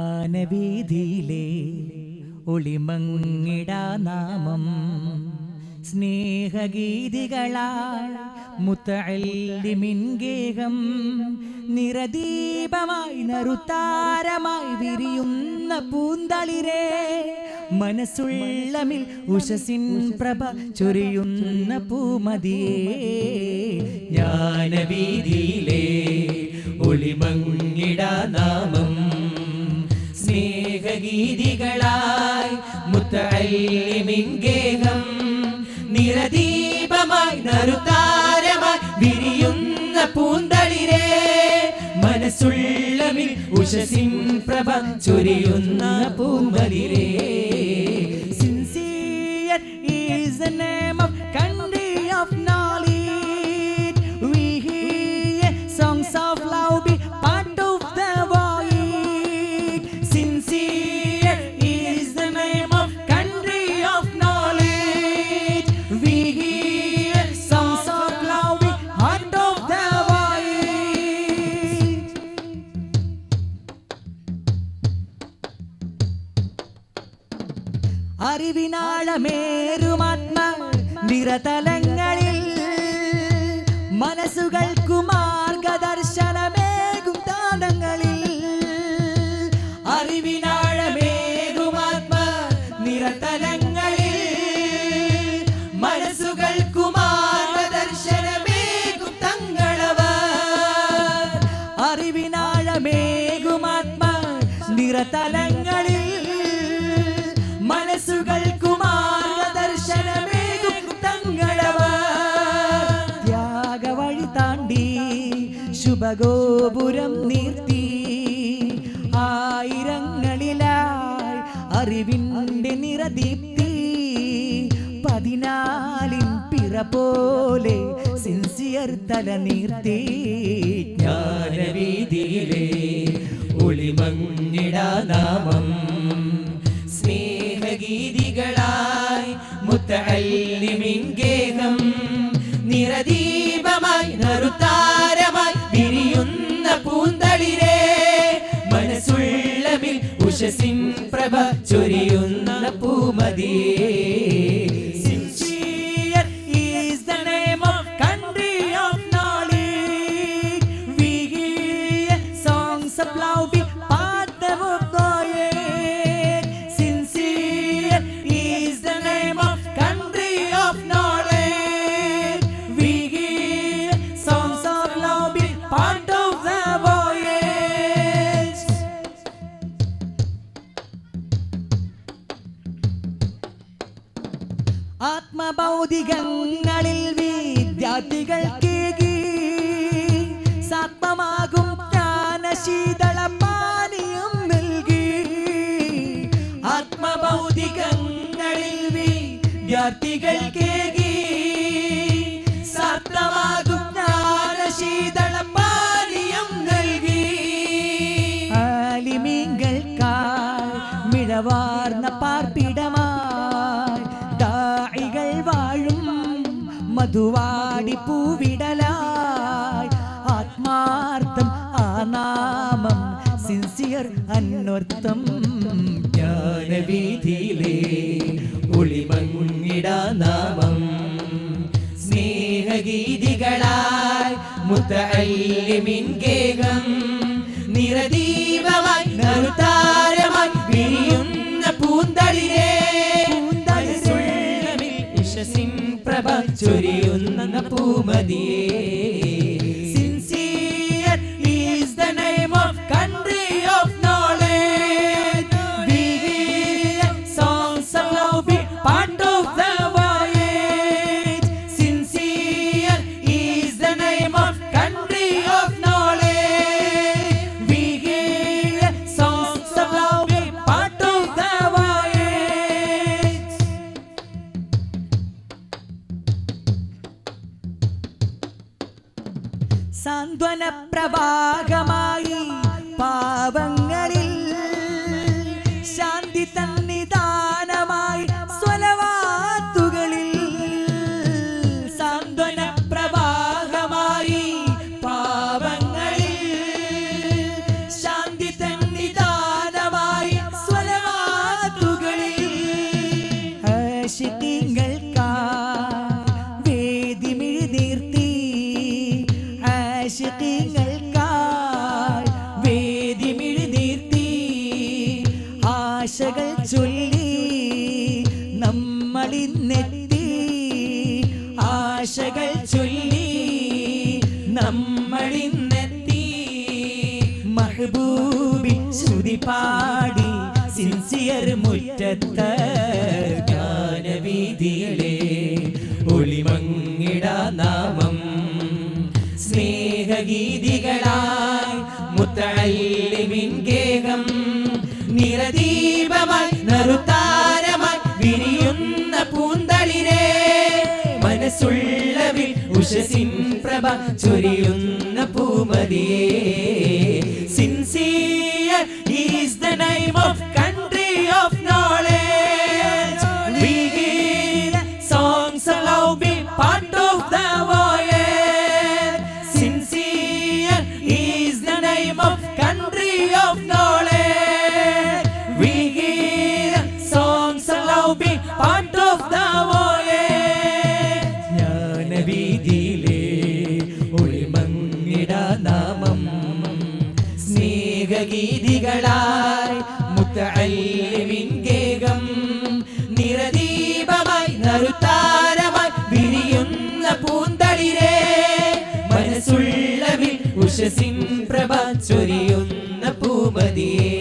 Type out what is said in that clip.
ാനവീതിയിലെ ഒളിമങ്ങിടാ നാമം സ്നേഹഗീതികളാൽ മുത്തഅല്ലിമിൻ ഗേഹം നിറദീപമായി നറുത്താരമായി വിരിയുന്ന പൂന്തളിരേ മനസ്സുള്ളമിൽ ഉഷസിൻ പ്രഭ ചൊരിയുന്ന പൂമതിയേ ജ്ഞാനവീതിയിലെ ഒളിമങ്ങിടാ നാമം സ്നേഹഗീതികളായി മുത്തഅല്ലിമിൻ ഗേഹം നിറദീപമായി നറുതാരമായി വിരിയുന്ന പൂന്തളിരേ മനസ്സുള്ളമിൽ ഉഷസിൻ പ്രഭ ചൊരിയുന്ന പൂമതിരേ Sincere is the name of country of knowledge. We hear songs of love be part of the void. Sincere is the name of country of knowledge. We hear songs of love be part of the void. അറിവിനാളമേറുമാത്മ നിരതലങ്ങളിൽ മനസ്സുകൾക്കു മാർഗദർശനമേകും താളങ്ങളിൽ അറിവിനാളമേറുമാത്മ നിരതലങ്ങളിൽ മനസ്സുകൾക്കു മാർഗദർശനമേകും തങ്ങളവർ അറിവിനാളമേകുമാത്മ നിരതലങ്ങളിൽ മനസ്സുകൾക്കു മാർഗദർശനമേകും തങ്ങളവർ ത്യാഗവഴി താണ്ടി ശുഭഗോപുരം നീർത്തി ആയിരങ്ങളിലായി അറിവിൻ്റെ നിറദീപ്തി 14 പിറ പോലെ sincere തല നീർത്തി ജ്ഞാനവീതിയിലെ ഒളിമങ്ങിടാ നാമം സ്നേഹഗീതികളായി മുത്തഅല്ലിമിൻ ഗേഹം നിറദീപമായി നറുതാരമായി വിരിയുന്ന പൂന്തളിരേ മനസ്സുള്ളമിൽ ഉഷസിൻ പ്രഭ ചൊരിയുന്ന പൂമതിയേ Sincere is the name of country of knowledge. We hear songs of love be part of the void. Sincere is the name of country of knowledge. We hear songs of love be part of the voyage. ആത്മഭൗതികങ്ങളിൽ വിദ്യാർത്ഥികൾക്കേകി സാത്മമാകും ജ്ഞാനശീതളപാനീയം നൽകി ആത്മഭൗതികങ്ങളിൽ വിദ്യാർത്ഥികൾക്കേകി സാത്മമാകും ജ്ഞാനശീതളപാനീയം നൽകി ആലിമീങ്ങൾക്കായി മിഴവാർന്ന പാർപ്പിടമായി ദാഇകൾ വാഴും മധുവാടി പൂവിടലായി ആത്മാർത്ഥം ആ നാമം sincere അന്വർത്ഥം ജ്ഞാനവീതിയിലെ ഒളിമങ്ങിടാ നാമം സ്നേഹഗീതികളായി മുത്തഅല്ലിമിൻ ഗേഹം നിറദീപമായി നറുതാരമായി വിരിയുന്ന പൂന്തളിരേ ഉഷസിൻ പ്രഭ ചൊരിയുന്ന പൂമതിയേ Sincere is the name of country of knowledge. We hear songs of love be part of the voyage. Sincere is the name of country of knowledge. We hear songs of love be part of the voyage. സാന്ത്വന പ്രവാഹമായി പാവങ്ങളിൽ ശാന്തി തന്നിദാനമായി സ്വലവാത്തുകളിൽ സാന്ത്വന പ്രവാഹമായി പാവങ്ങളിൽ ശാന്തി തന്നിദാനമായി ആശകൾ ചൊല്ലി നമ്മളിന്നെത്തി ആശകൾ ചൊല്ലി നമ്മളിന്നെത്തി മഹബൂബി ശ്രുതി പാടി sincere മുറ്റത്ത് ജ്ഞാനവീതിയിലെ ഒളിമങ്ങിട നാമം സ്നേഹഗീതികളായി മുത്തഅല്ലിമിൻ ഗേഹം നിറദീപമായി നറുതാരമായി വിരിയുന്ന പൂന്തളിരേ മനസ്സുള്ളവിൽ ഉഷസിൻ പ്രഭ ചൊരിയുന്ന പൂമതിയേ Sincere is the name of country of knowledge. We hear songs of love be part of the voyage. Sincere is the name of country of knowledge. We hear songs of love be part of the voyage. ജ്ഞാനവീതിയിലെ ഒളിമങ്ങിട നാമം സ്നേഹഗീതികളായി മുത്തഅല്ലിമിൻ ഗേഹം നിറദീപമായി നറുതാരമായി വിരിയുന്ന പൂന്തളിരേ മനസ്സുള്ളവിൽ ഉഷസിൻ പ്രഭ ചൊരിയുന്ന പൂമതിയേ